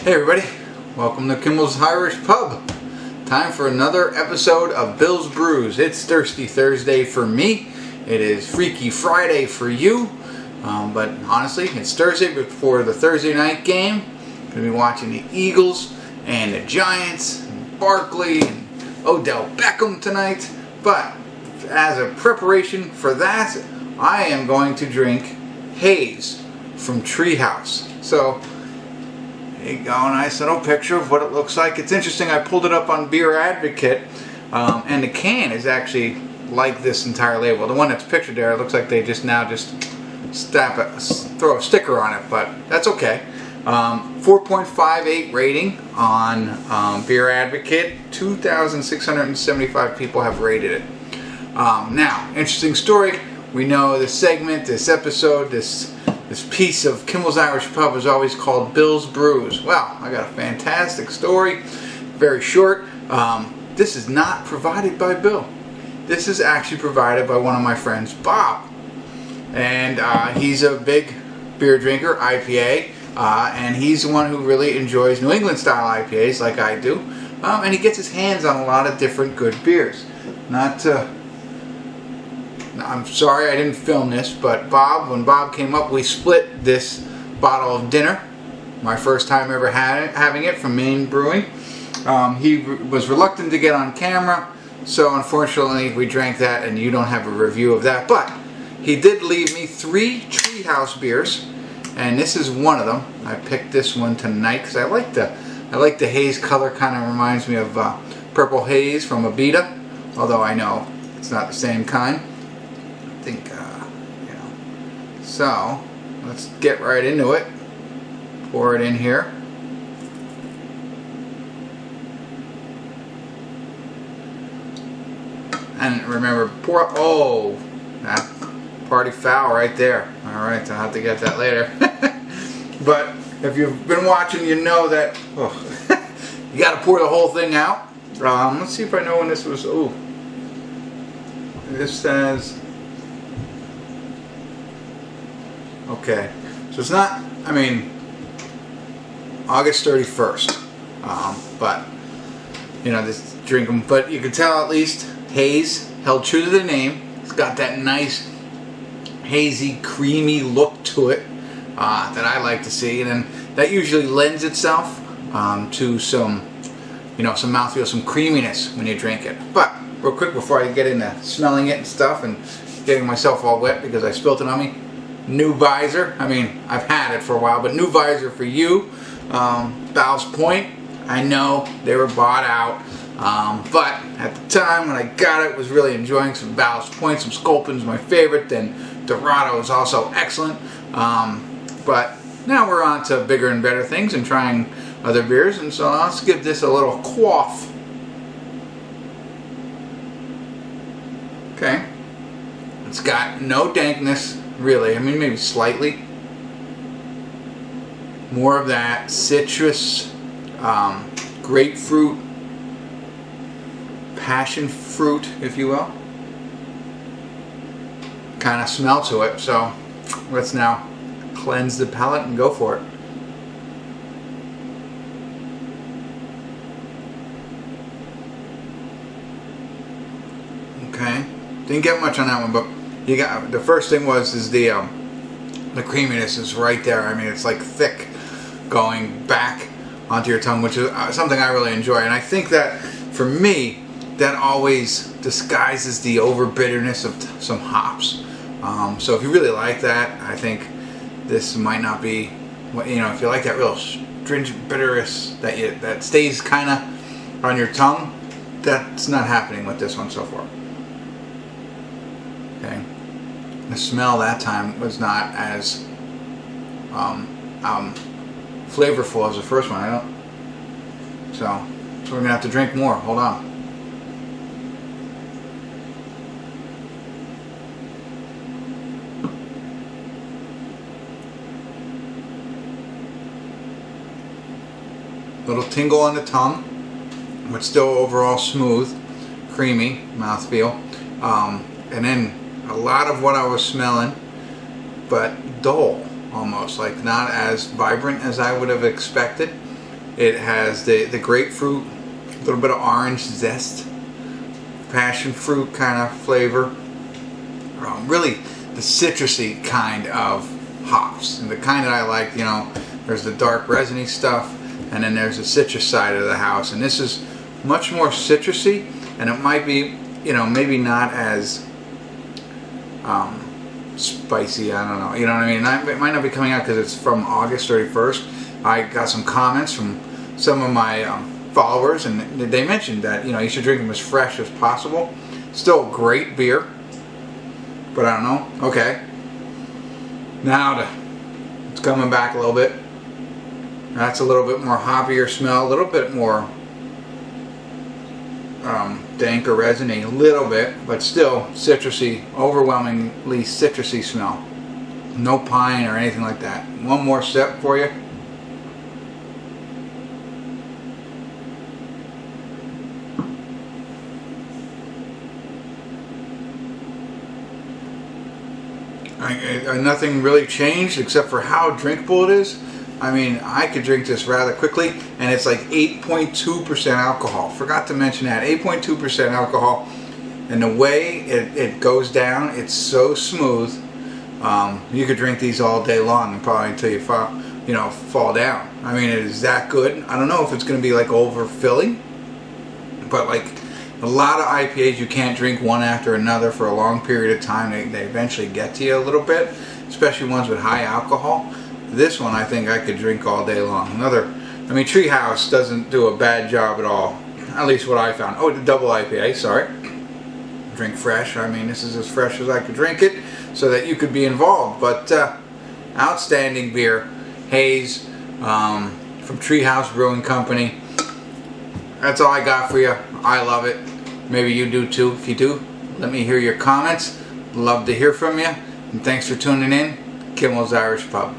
Hey everybody, welcome to Kimmel's Irish Pub. Time for another episode of Bill's Brews. It's Thirsty Thursday for me. It is Freaky Friday for you. But honestly, it's Thursday before the Thursday night game. Going to be watching the Eagles and the Giants, and Barkley and Odell Beckham tonight. But as a preparation for that, I am going to drink Haze from Tree House. So there you go, a nice little picture of what it looks like. It's interesting, I pulled it up on Beer Advocate, and the can is actually like this entire label. The one that's pictured there, it looks like they just throw a sticker on it, but that's okay. 4.58 rating on Beer Advocate. 2,675 people have rated it. Now, interesting story. We know this segment, this episode, this piece of Kimmel's Irish Pub is always called Bill's Brews. Well, I got a fantastic story, very short. This is not provided by Bill. This is actually provided by one of my friends, Bob. And he's a big beer drinker, IPA, and he's the one who really enjoys New England style IPAs like I do. And he gets his hands on a lot of different good beers. I'm sorry I didn't film this, but when Bob came up, we split this bottle of dinner. My first time ever having it from Maine Brewing. He was reluctant to get on camera, so unfortunately we drank that and you don't have a review of that. But he did leave me 3 Tree House beers, and this is one of them. I picked this one tonight because I like the haze color. Kind of reminds me of Purple Haze from Abita, although I know it's not the same kind. I think, so let's get right into it. Pour it in here. And remember, that party foul right there. Alright, I'll have to get that later. But if you've been watching, you know that you got to pour the whole thing out. Let's see if I know when this was. This says. Okay, so it's not, August 31st, but, this drink them, but you can tell at least Haze held true to the name. It's got that nice hazy, creamy look to it that I like to see, and then that usually lends itself to some mouthfeel, some creaminess when you drink it. But, real quick before I get into smelling it and stuff and getting myself all wet because I spilled it on me, new visor. I've had it for a while, but new visor for you. Ballast Point. I know they were bought out, but at the time when I got it, was really enjoying some Ballast Point. Some Sculpin's my favorite. Then Dorado is also excellent. But now we're on to bigger and better things and trying other beers. And so let's give this a little quaff. Okay. It's got no dankness. Really, maybe slightly. More of that citrus, grapefruit, passion fruit, if you will, kind of smell to it. So let's now cleanse the palate and go for it. Okay, didn't get much on that one, but you got the first thing is the creaminess is right there. It's like thick going back onto your tongue, which is something I really enjoy. And I think that for me, that always disguises the over bitterness of some hops. So if you really like that, I think this might not be if you like that real stringent bitterness that stays kind of on your tongue. That's not happening with this one so far. Okay. The smell that time was not as flavorful as the first one. So we're gonna have to drink more. Hold on. Little tingle on the tongue, but still overall smooth, creamy mouthfeel, and then a lot of what I was smelling, but dull almost, like not as vibrant as I would have expected. It has the grapefruit, a little bit of orange zest, passion fruit kind of flavor. Really the citrusy kind of hops, and the kind that I like. You know, there's the dark resiny stuff, and then there's the citrus side of the house, and this is much more citrusy, and it might be, you know, maybe not as spicy. I don't know, you know what I mean? It might not be coming out because it's from August 31st. I got some comments from some of my followers, and they mentioned that, you know, you should drink them as fresh as possible. Still great beer, but I don't know. Okay, now it's coming back a little bit. That's a little bit more hoppier smell, a little bit more dank or resiny, a little bit, but still citrusy, overwhelmingly citrusy smell. No pine or anything like that. One more sip for you. Nothing really changed except for how drinkable it is. I mean, I could drink this rather quickly, and it's like 8.2% alcohol. Forgot to mention that, 8.2% alcohol, and the way it goes down, it's so smooth. You could drink these all day long, and probably until you fall down. I mean, it is that good. I don't know if it's going to be like overfilling, but like a lot of IPAs, you can't drink one after another for a long period of time. They eventually get to you a little bit, especially ones with high alcohol. This one I think I could drink all day long. I mean, Tree House doesn't do a bad job at all. At least what I found. Oh, the double IPA, sorry. Drink fresh. I mean, this is as fresh as I could drink it so that you could be involved. But outstanding beer. Haze from Tree House Brewing Company. That's all I got for you. I love it. Maybe you do too. If you do, let me hear your comments. Love to hear from you. And thanks for tuning in. Kimmel's Irish Pub.